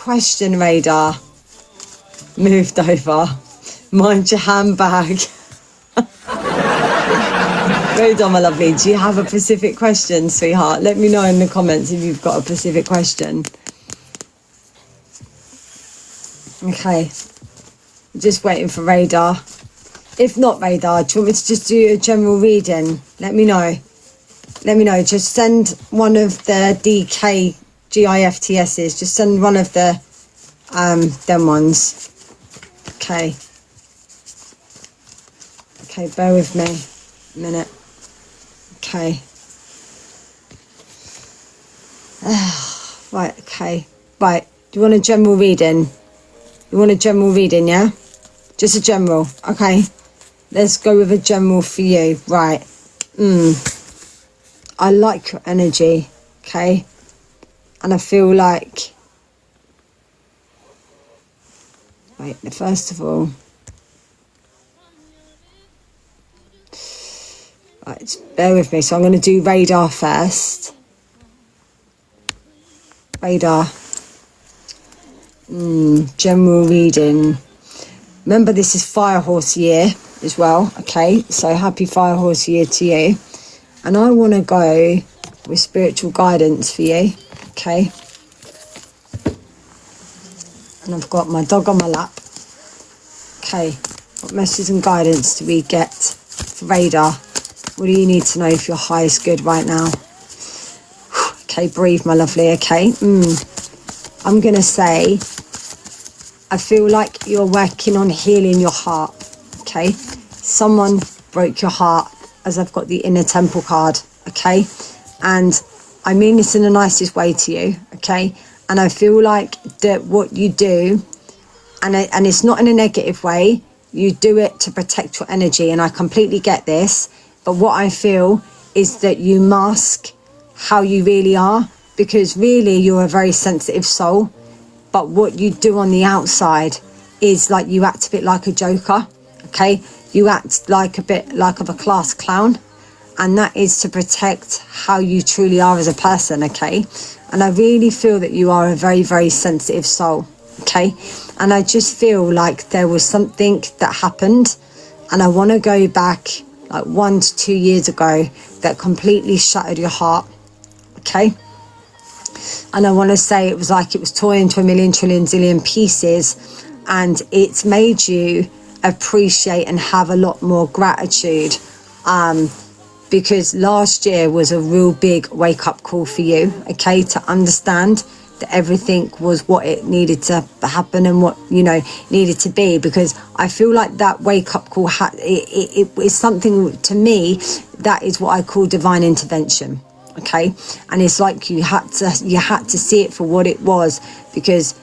question, Reidar. Moved over. Mind your handbag. Reidar, my lovely, do you have a specific question, sweetheart? Let me know in the comments if you've got a specific question. Okay. Just waiting for Reidar. If not, Reidar, do you want me to just do a general reading? Let me know. Let me know. Just send one of the DK GIFTSs. Just send one of the them ones. Okay. Okay, bear with me a minute. Okay. Right, okay. Right. Do you want a general reading? You want a general reading, yeah? Just a general. Okay. Let's go with a general for you. Right. I like your energy. Okay. And I feel like... Wait, first of all... Right, bear with me. So I'm going to do Reidar first. Reidar. General reading. Remember, this is Fire Horse year as well. Okay, so happy Fire Horse year to you. And I want to go with spiritual guidance for you. Okay. And I've got my dog on my lap. Okay. What messages and guidance do we get for Reidar? What do you need to know if your high is good right now? Okay, breathe, my lovely. Okay. I'm going to say, I feel like you're working on healing your heart. Okay. Someone broke your heart, as I've got the inner temple card. Okay. And I mean this in the nicest way to you. Okay. And I feel like that what you do, and it's not in a negative way, you do it to protect your energy. And I completely get this. But what I feel is that you mask how you really are, because really you're a very sensitive soul. But what you do on the outside is like you act a bit like a joker. Okay. You act like a bit like of a class clown. And that is to protect how you truly are as a person. Okay. And I really feel that you are a very, very sensitive soul. Okay. And I just feel like there was something that happened. And I want to go back like 1 to 2 years ago that completely shattered your heart. Okay. And I want to say it was like it was torn into a million trillion zillion pieces, and it's made you appreciate and have a lot more gratitude, because last year was a real big wake-up call for you. Okay, to understand that everything was what it needed to happen and what, you know, needed to be, because I feel like that wake-up call it is something, to me, that is what I call divine intervention. Okay. And it's like you had to see it for what it was, because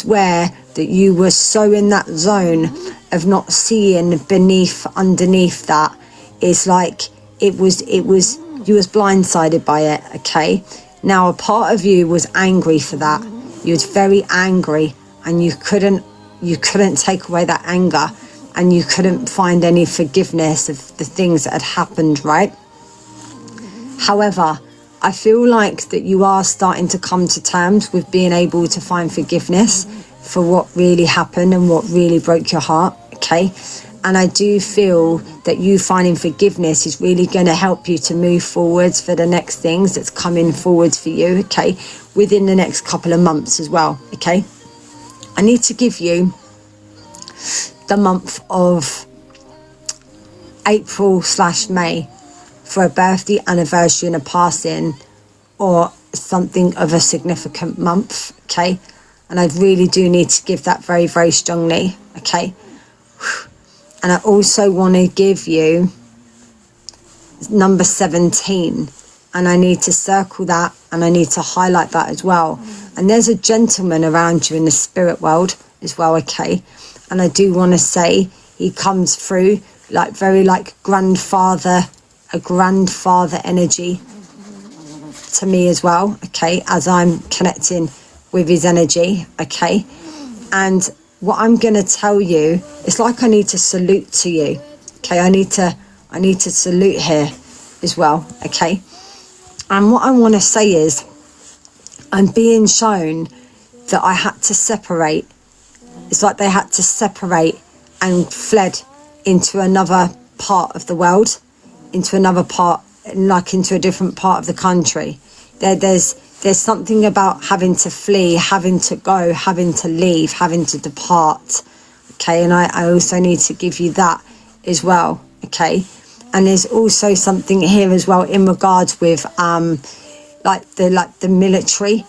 where that you were so in that zone of not seeing underneath that, it's like it was you was blindsided by it. Okay. Now a part of you was angry for that. You was very angry, and you couldn't take away that anger, and you couldn't find any forgiveness of the things that had happened, right? However, I feel like that you are starting to come to terms with being able to find forgiveness for what really happened and what really broke your heart. Okay. And I do feel that you finding forgiveness is really going to help you to move forwards for the next things that's coming forwards for you. Okay. Within the next couple of months as well. Okay. I need to give you the month of April/May for a birthday, anniversary, and a passing, or something of a significant month. Okay. And I really do need to give that very, very strongly. Okay. And I also want to give you number 17, and I need to circle that, and I need to highlight that as well. And there's a gentleman around you in the spirit world as well. Okay. And I do want to say he comes through like very like a grandfather energy to me as well. Okay. As I'm connecting with his energy. Okay. And what I'm going to tell you, it's like I need to salute to you. Okay. I need to salute here as well. Okay. And what I want to say is, I'm being shown that I had to separate. It's like they had to separate and fled into another part of the world, into another part, like into a different part of the country. There's something about having to flee, having to go, having to leave, having to depart. Okay, and I also need to give you that as well. Okay, and there's also something here as well in regards with like the military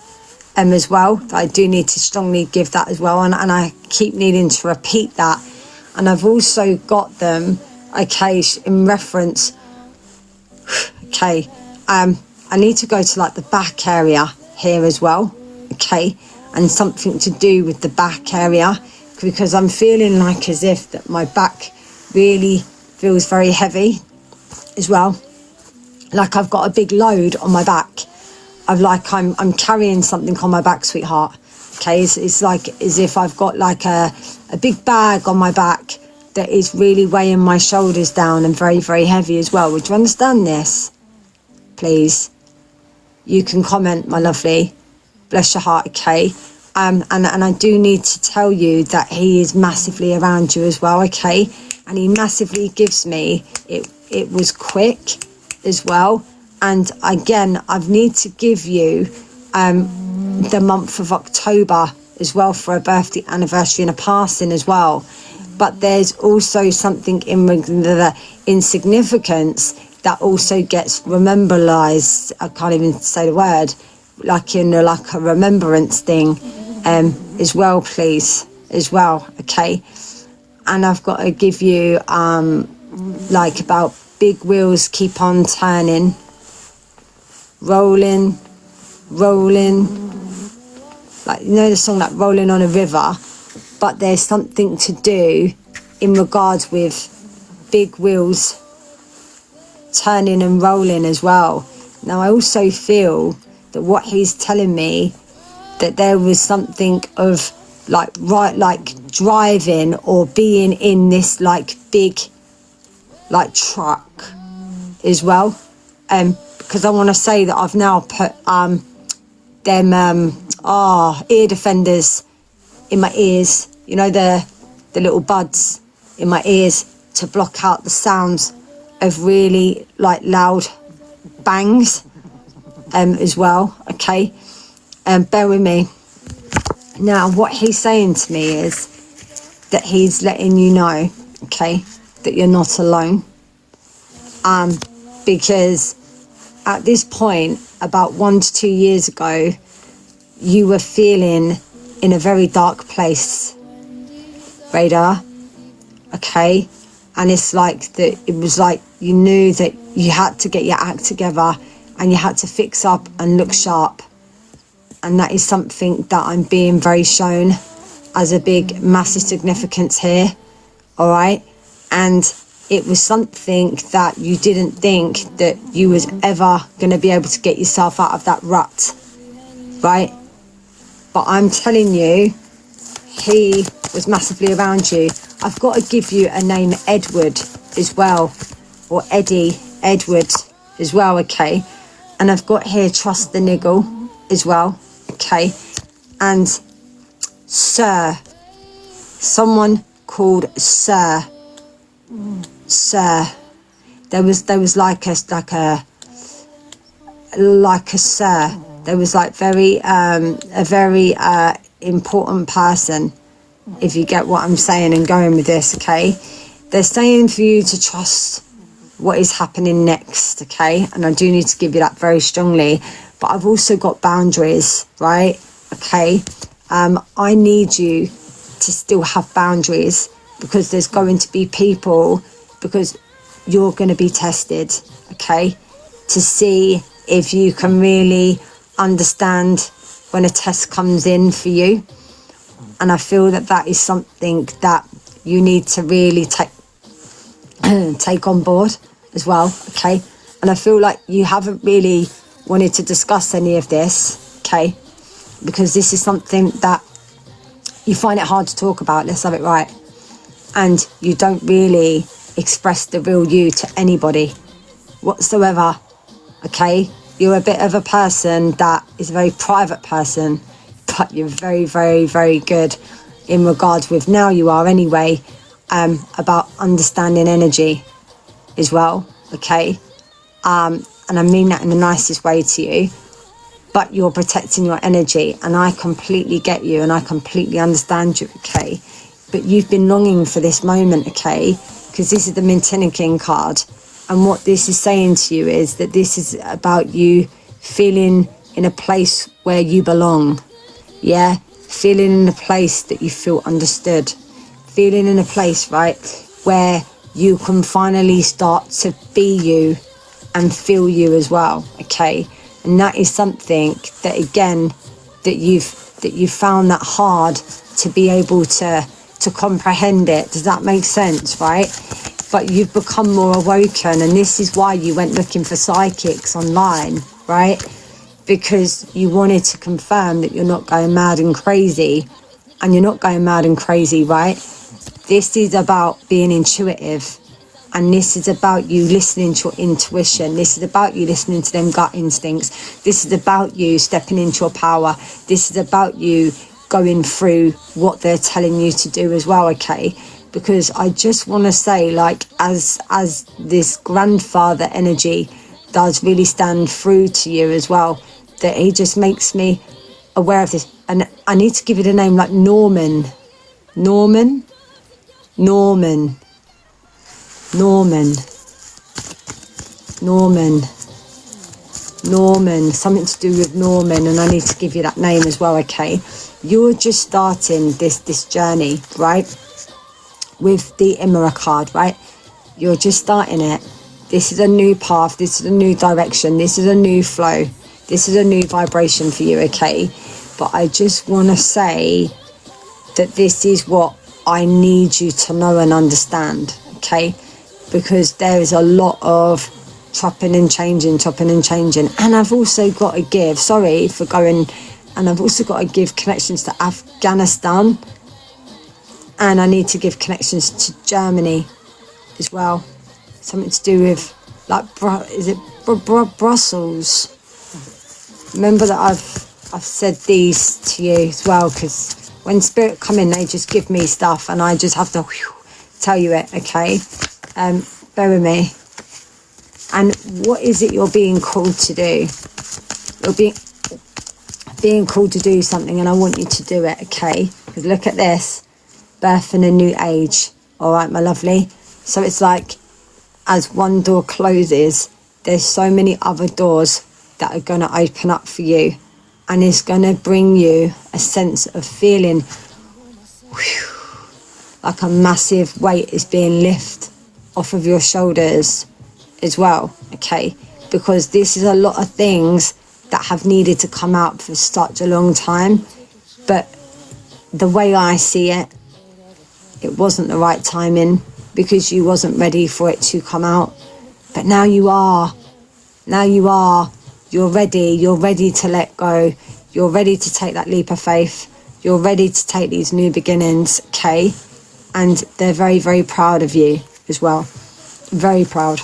as well. I do need to strongly give that as well, and I keep needing to repeat that. And I've also got them, okay, in reference, okay, I need to go to like the back area here as well, okay, and something to do with the back area, because I'm feeling like as if that my back really feels very heavy as well, like I've got a big load on my back. I'm carrying something on my back, sweetheart. Okay, it's like as if I've got like a big bag on my back that is really weighing my shoulders down and very, very heavy as well. Would you understand this? Please. You can comment, my lovely. Bless your heart, okay? And I do need to tell you that he is massively around you as well, okay? And he massively gives me, it was quick as well. And again, I need to give you the month of October as well for a birthday anniversary and a passing as well. But there's also something in the insignificance that also gets rememberized. I can't even say the word, like in like a remembrance thing as well, please, as well, okay? And I've got to give you like about big wheels keep on turning, rolling, like, you know the song like Rolling on a River, but there's something to do in regards with big wheels turning and rolling as well. Now I also feel that what he's telling me, that there was something of like driving or being in this like big like truck as well, because I want to say that I've now put them ear defenders in my ears, you know, the little buds in my ears to block out the sounds of really like loud bangs as well, okay? Bear with me. Now what he's saying to me is that he's letting you know, okay, that you're not alone, because at this point about 1 to 2 years ago you were feeling in a very dark place, Reidar, okay? And it's like that, it was like you knew that you had to get your act together and you had to fix up and look sharp. And that is something that I'm being very shown as a big massive significance here, all right? And it was something that you didn't think that you was ever going to be able to get yourself out of that rut, right? But I'm telling you, he was massively around you. I've got to give you a name, Edward, as well, or Eddie, Edward, as well, okay? And I've got here, trust the niggle, as well, okay? And Sir, someone called Sir. Sir, there was like a sir. There was like a very important person, if you get what I'm saying and going with this, okay? They're saying for you to trust what is happening next, okay? And I do need to give you that very strongly, but I've also got boundaries, right? Okay, I need you to still have boundaries, because there's going to be people, because you're going to be tested, okay, to see if you can really understand when a test comes in for you. And I feel that that is something that you need to really take on board as well, okay? And I feel like you haven't really wanted to discuss any of this, okay? Because this is something that you find it hard to talk about, let's have it right. And you don't really express the real you to anybody whatsoever, okay? You're a bit of a person that is a very private person, but you're very, very, very good in regards with, now you are anyway, about understanding energy as well, okay? And I mean that in the nicest way to you, but you're protecting your energy, and I completely get you and I completely understand you, okay? But you've been longing for this moment, okay? Because this is the Destinyk card, and what this is saying to you is that this is about you feeling in a place where you belong, yeah? Feeling in a place that you feel understood, feeling in a place, right, where you can finally start to be you and feel you as well, okay? And that is something that, again, that you've found that hard to be able to comprehend it. Does that make sense, right? But you've become more awoken, and this is why you went looking for psychics online, right? Because you wanted to confirm that you're not going mad and crazy, and you're not going mad and crazy, right? This is about being intuitive, and this is about you listening to your intuition. This is about you listening to them gut instincts. This is about you stepping into your power. This is about you going through what they're telling you to do as well, okay? Because I just want to say, like, as this grandfather energy does really stand through to you as well, that he just makes me aware of this. And I need to give it a name, like Norman, something to do with Norman, and I need to give you that name as well, okay? You're just starting this journey, right, with the Imara card, right? You're just starting it. This is a new path, this is a new direction, this is a new flow, this is a new vibration for you, okay? But I just want to say that this is what I need you to know and understand, okay? Because there is a lot of chopping and changing. And I've also got to give, sorry for going, and I've also got to give connections to Afghanistan, and I need to give connections to Germany as well. Something to do with, like, Brussels. Remember that I've said these to you as well, because when spirit come in, they just give me stuff, and I just have to tell you it, okay? Bear with me. And what is it you're being called to do? You're being called to do something, and I want you to do it, okay? Because look at this, birth in a new age. All right, my lovely. So it's like, as one door closes, there's so many other doors that are going to open up for you, and it's going to bring you a sense of feeling like a massive weight is being lifted off of your shoulders as well, okay? Because this is a lot of things that have needed to come out for such a long time, but the way I see it, it wasn't the right timing, because you wasn't ready for it to come out. But now you are. You're ready to let go. You're ready to take that leap of faith. You're ready to take these new beginnings, okay? And they're very, very proud of you as well. Very proud.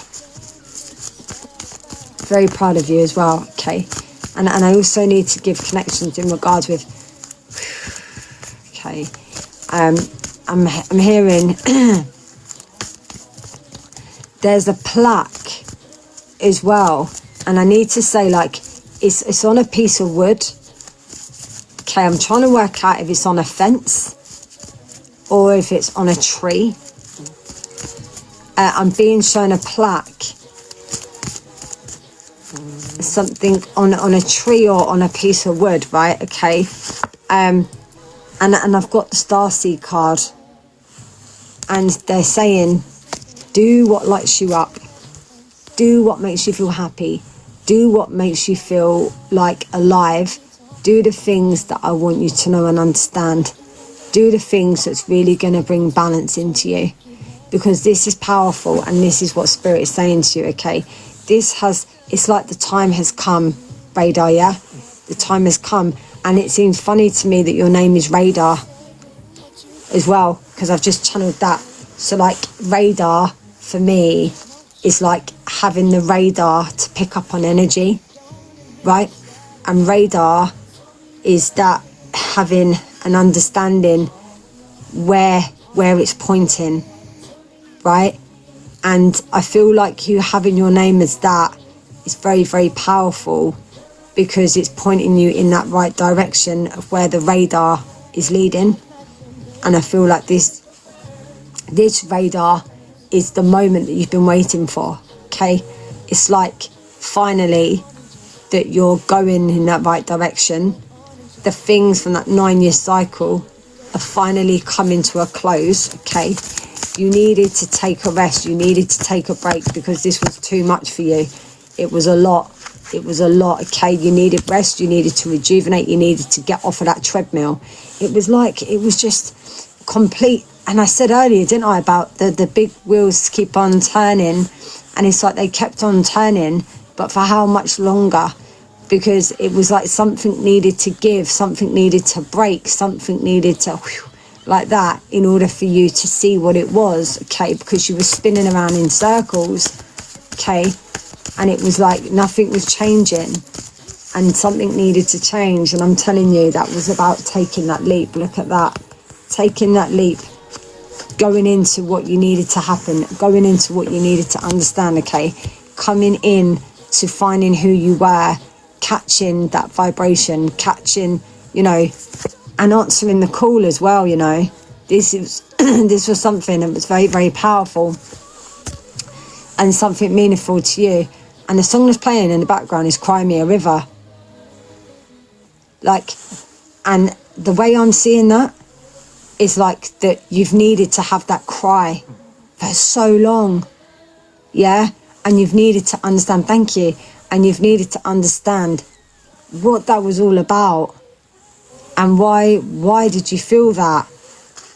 Very proud of you as well, okay? And I also need to give connections in regards with, okay, I'm hearing there's a plaque as well, and I need to say, like, it's on a piece of wood, okay? I'm trying to work out if it's on a fence or if it's on a tree. I'm being shown a plaque, something on a tree or on a piece of wood, right? Okay. And I've got the Starseed card, and they're saying, do what lights you up, do what makes you feel happy, do what makes you feel like alive, do the things that I want you to know and understand, do the things that's really going to bring balance into you, because this is powerful, and this is what Spirit is saying to you, okay? It's like the time has come, Reidar, yeah? The time has come. And it seems funny to me that your name is Reidar as well, because I've just channeled that. So, like, Reidar for me is like having the radar to pick up on energy, right? And Reidar is that having an understanding where it's pointing, right? And I feel like you having your name as that is very, very powerful, because it's pointing you in that right direction of where the radar is leading. And I feel like this radar is the moment that you've been waiting for, okay? It's like finally that you're going in that right direction. The things from that 9-year cycle are finally coming to a close, okay? You needed to take a rest, you needed to take a break, because this was too much for you. It was a lot, okay? You needed rest, you needed to rejuvenate, you needed to get off of that treadmill. It was just complete. And I said earlier, didn't I, about the big wheels keep on turning, and it's like they kept on turning, but for how much longer? Because it was like something needed to give, something needed to break, something needed to like that, in order for you to see what it was, okay? Because you were spinning around in circles, okay? And it was like nothing was changing, and something needed to change. And I'm telling you, that was about taking that leap. Look at that, taking that leap, going into what you needed to happen, going into what you needed to understand, okay? Coming in to finding who you were, catching that vibration, catching, you know, and answering the call as well, you know. This was something that was very, very powerful and something meaningful to you. And the song that's playing in the background is Cry Me a River. Like, and the way I'm seeing that is like that you've needed to have that cry for so long, yeah? And you've needed to understand, thank you, and you've needed to understand what that was all about. And why did you feel that?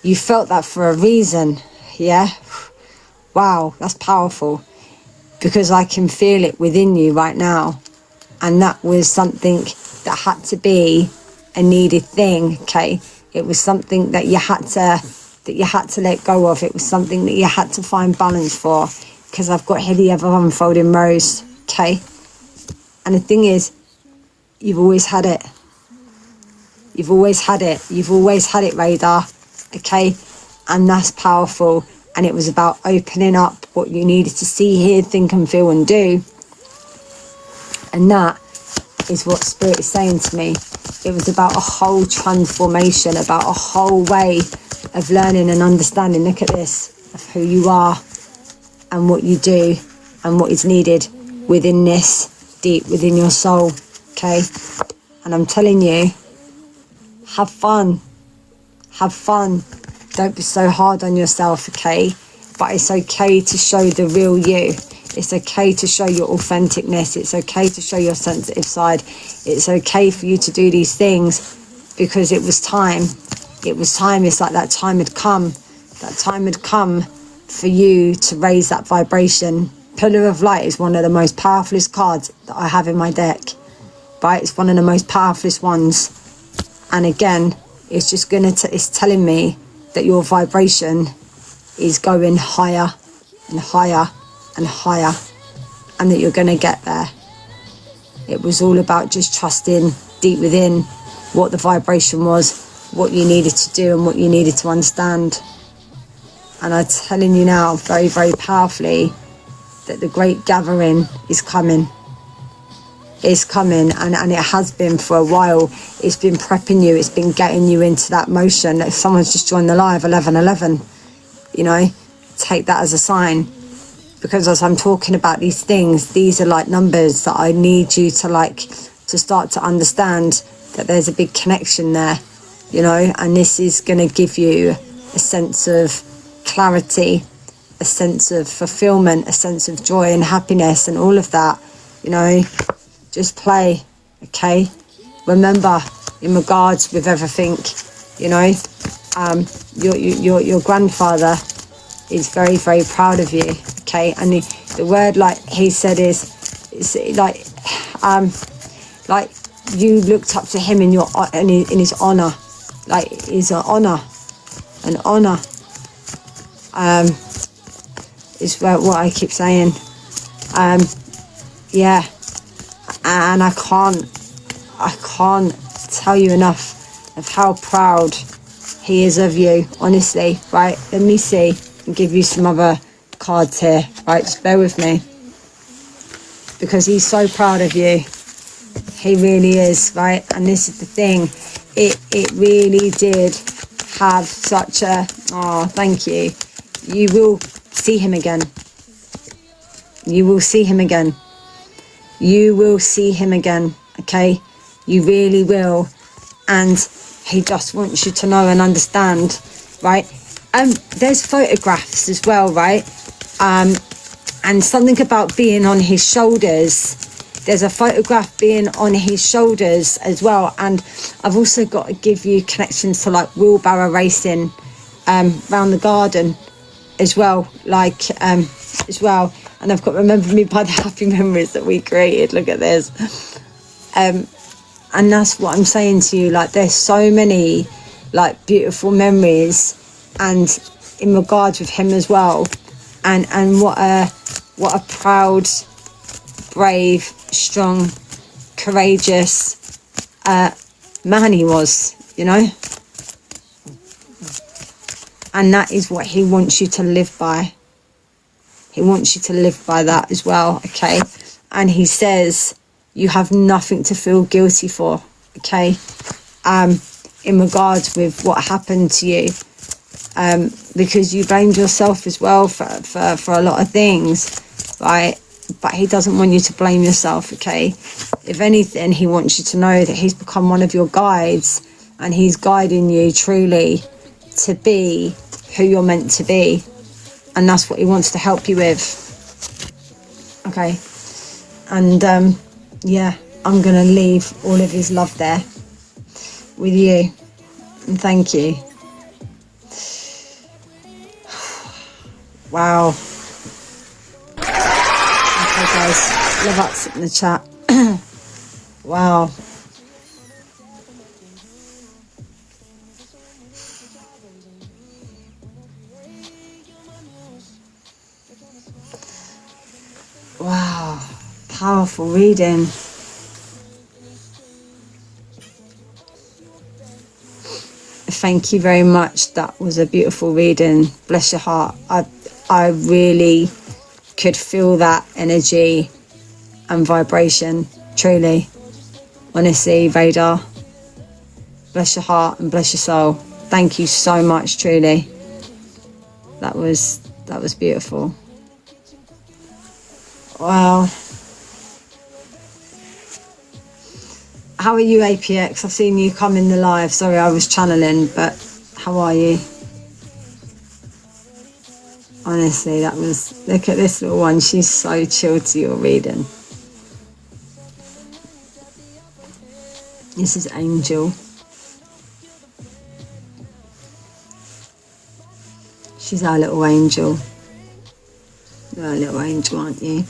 You felt that for a reason, yeah? Wow, that's powerful, because I can feel it within you right now. And that was something that had to be a needed thing, okay? It was something that you had to let go of. It was something that you had to find balance for, because I've got here the ever unfolding rose, okay? And the thing is, you've always had it. You've always had it. You've always had it, Reidar, okay? And that's powerful. And it was about opening up what you needed to see, hear, think and feel and do. And that is what Spirit is saying to me. It was about a whole transformation, about a whole way of learning and understanding. Look at this, of who you are and what you do and what is needed within this, deep within your soul, okay? And I'm telling you, have fun. Have fun. Don't be so hard on yourself, okay? But it's okay to show the real you. It's okay to show your authenticness. It's okay to show your sensitive side. It's okay for you to do these things, because it was time. It was time. It's like that time had come. That time had come for you to raise that vibration. Pillar of Light is one of the most powerfulest cards that I have in my deck, right? It's one of the most powerfulest ones. And again, it's just it's telling me that your vibration is going higher and higher and higher, and that you're going to get there. It was all about just trusting deep within what the vibration was, what you needed to do and what you needed to understand. And I'm telling you now, very, very powerfully, that the great gathering is coming. It's coming, and it has been for a while. It's been prepping you. It's been getting you into that motion. If someone's just joined the live, 11:11, you know, take that as a sign. Because as I'm talking about these things, these are like numbers that I need you to start to understand that there's a big connection there, you know, and this is going to give you a sense of clarity, a sense of fulfillment, a sense of joy and happiness and all of that, you know. Just play, okay? Remember, in regards with everything, you know, your grandfather is very, very proud of you, okay? And the word, like he said, is like you looked up to him in his honor, like is an honor, is what I keep saying, yeah. And I can't tell you enough of how proud he is of you, honestly, right? Let me see and give you some other cards here, right? Just bear with me, because he's so proud of you. He really is, right? And this is the thing, it really did have such a, oh, thank you. You will see him again. You will see him again. You will see him again, okay? You really will. And he just wants you to know and understand, right? There's photographs as well, right? And something about being on his shoulders. There's a photograph being on his shoulders as well. And I've also got to give you connections to like wheelbarrow racing around the garden as well, like as well. And I've got Remember Me by the Happy Memories that we created. Look at this. And that's what I'm saying to you, like there's so many like beautiful memories and in regards with him as well. And what a proud, brave, strong, courageous man he was, you know. And that is what he wants you to live by. He wants you to live by that as well, okay? And he says you have nothing to feel guilty for, okay? In regards with what happened to you, because you blamed yourself as well for a lot of things, right? But he doesn't want you to blame yourself, okay? If anything, he wants you to know that he's become one of your guides and he's guiding you truly to be who you're meant to be. And that's what he wants to help you with, okay? And yeah, I'm gonna leave all of his love there with you, and thank you. Wow. Okay guys, love ups in the chat. Wow. Wow, powerful reading. Thank you very much. That was a beautiful reading. Bless your heart. I really could feel that energy and vibration, truly. Honestly, Reidar. Bless your heart and bless your soul. Thank you so much, truly. That was beautiful. Wow. How are you, APX? I've seen you come in the live. Sorry, I was channeling, but how are you? Honestly, that was... Look at this little one. She's so chill to your reading. This is Angel. She's our little angel. You're a little angel, aren't you?